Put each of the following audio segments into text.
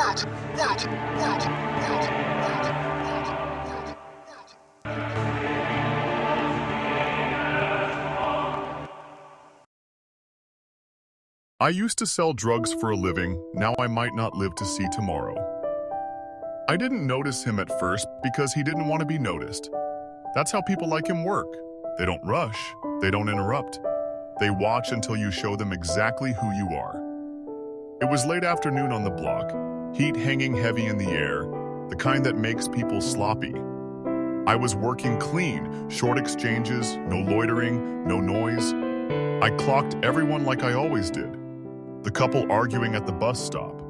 I used to sell drugs for a living, now I might not live to see tomorrow. I didn't notice him at first because he didn't want to be noticed. That's how people like him work. They don't rush, they don't interrupt. They watch until you show them exactly who you are. It was late afternoon on the block, heat hanging heavy in the air, the kind that makes people sloppy. I was working clean, short exchanges, no loitering, no noise. I clocked everyone like I always did. The couple arguing at the bus stop,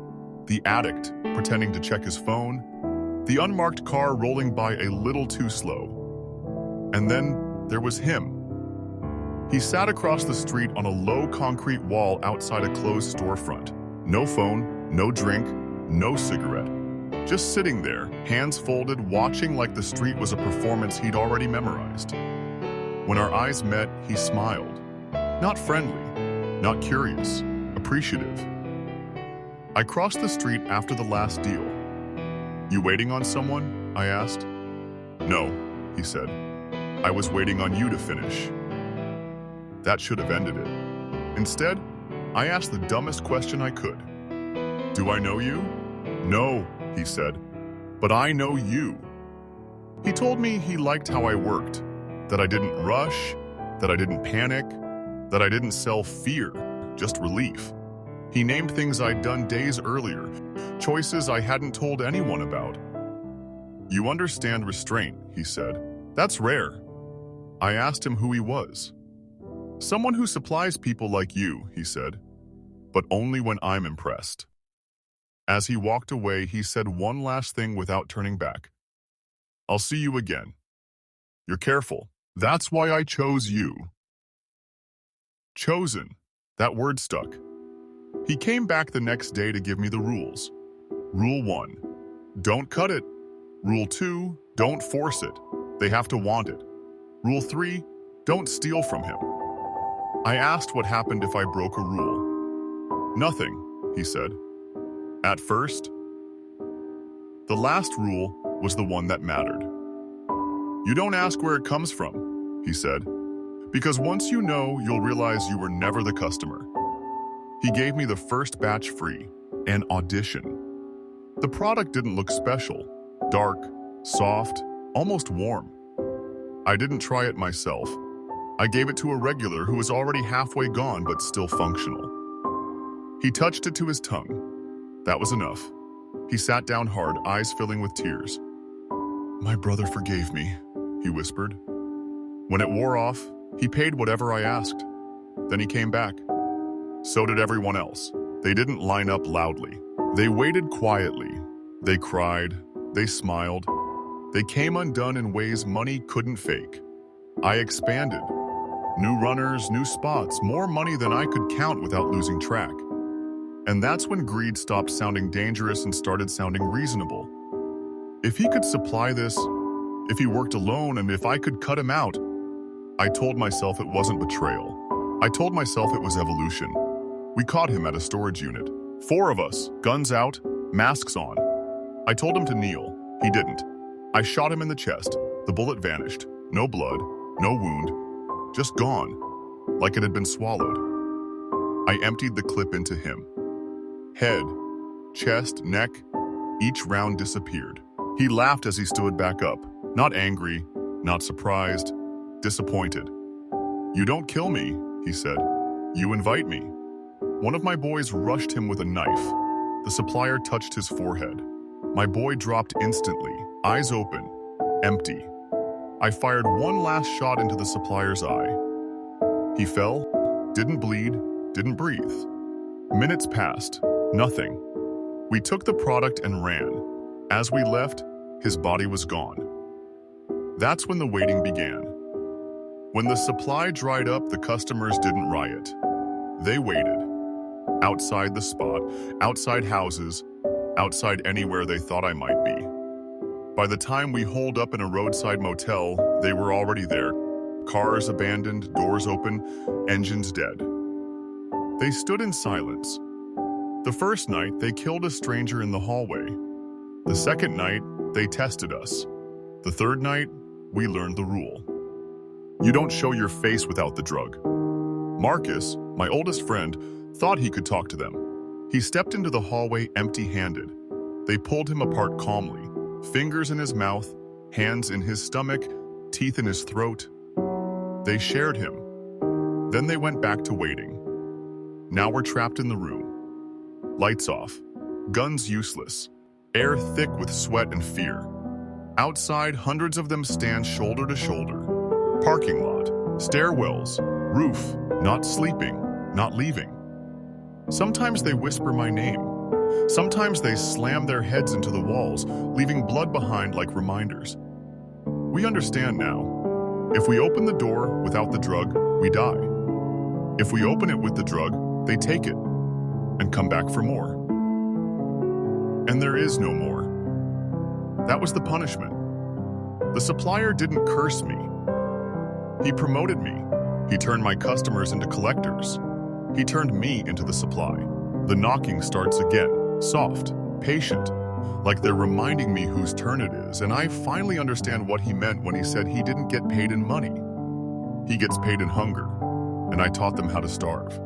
the addict pretending to check his phone, the unmarked car rolling by a little too slow. And then there was him. He sat across the street on a low concrete wall outside a closed storefront. No phone, no drink, no cigarette. Just sitting there, hands folded, watching like the street was a performance he'd already memorized. When our eyes met, he smiled. Not friendly, not curious, appreciative. I crossed the street after the last deal. "You waiting on someone?" I asked. "No," he said. "I was waiting on you to finish." That should have ended it. Instead, I asked the dumbest question I could. "Do I know you?" "No," he said, "but I know you." He told me he liked how I worked, that I didn't rush, that I didn't panic, that I didn't sell fear, just relief. He named things I'd done days earlier, choices I hadn't told anyone about. "You understand restraint," he said. "That's rare." I asked him who he was. "Someone who supplies people like you," he said, "but only when I'm impressed." As he walked away, he said one last thing without turning back. "I'll see you again. You're careful. That's why I chose you." Chosen. That word stuck. He came back the next day to give me the rules. Rule 1, don't cut it. Rule 2, don't force it. They have to want it. Rule 3, don't steal from him. I asked what happened if I broke a rule. "Nothing," he said. At first. The last rule was the one that mattered. "You don't ask where it comes from," he said, "because once you know, you'll realize you were never the customer." He gave me the first batch free, an audition. The product didn't look special, dark, soft, almost warm. I didn't try it myself. I gave it to a regular who was already halfway gone but still functional. He touched it to his tongue. That was enough. He sat down hard, eyes filling with tears. "My brother forgave me," he whispered. When it wore off, he paid whatever I asked. Then he came back. So did everyone else. They didn't line up loudly. They waited quietly. They cried. They smiled. They came undone in ways money couldn't fake. I expanded. New runners, new spots, more money than I could count without losing track. And that's when greed stopped sounding dangerous and started sounding reasonable. If he could supply this, if he worked alone, and if I could cut him out, I told myself it wasn't betrayal. I told myself it was evolution. We caught him at a storage unit. 4 of us, guns out, masks on. I told him to kneel. He didn't. I shot him in the chest. The bullet vanished. No blood, no wound, just gone, like it had been swallowed. I emptied the clip into him. Head, chest, neck, each round disappeared. He laughed as he stood back up, not angry, not surprised, disappointed. "You don't kill me," he said. "You invite me." One of my boys rushed him with a knife. The supplier touched his forehead. My boy dropped instantly, eyes open, empty. I fired one last shot into the supplier's eye. He fell, didn't bleed, didn't breathe. Minutes passed, nothing. We took the product and ran. As we left, his body was gone. That's when the waiting began. When the supply dried up, the customers didn't riot. They waited. Outside the spot, outside houses, outside anywhere they thought I might be. By the time we holed up in a roadside motel, they were already there. Cars abandoned, doors open, engines dead. They stood in silence. The first night, they killed a stranger in the hallway. The second night, they tested us. The third night, we learned the rule. You don't show your face without the drug. Marcus, my oldest friend, thought he could talk to them. He stepped into the hallway empty-handed. They pulled him apart calmly, fingers in his mouth, hands in his stomach, teeth in his throat. They shared him. Then they went back to waiting. Now we're trapped in the room. Lights off, guns useless, air thick with sweat and fear. Outside, hundreds of them stand shoulder to shoulder. Parking lot, stairwells, roof, not sleeping, not leaving. Sometimes they whisper my name. Sometimes they slam their heads into the walls, leaving blood behind like reminders. We understand now. If we open the door without the drug, we die. If we open it with the drug, they take it and come back for more. And there is no more. That was the punishment. The supplier didn't curse me. He promoted me. He turned my customers into collectors. He turned me into the supply. The knocking starts again, soft, patient, like they're reminding me whose turn it is, and I finally understand what he meant when he said he didn't get paid in money. He gets paid in hunger, and I taught them how to starve.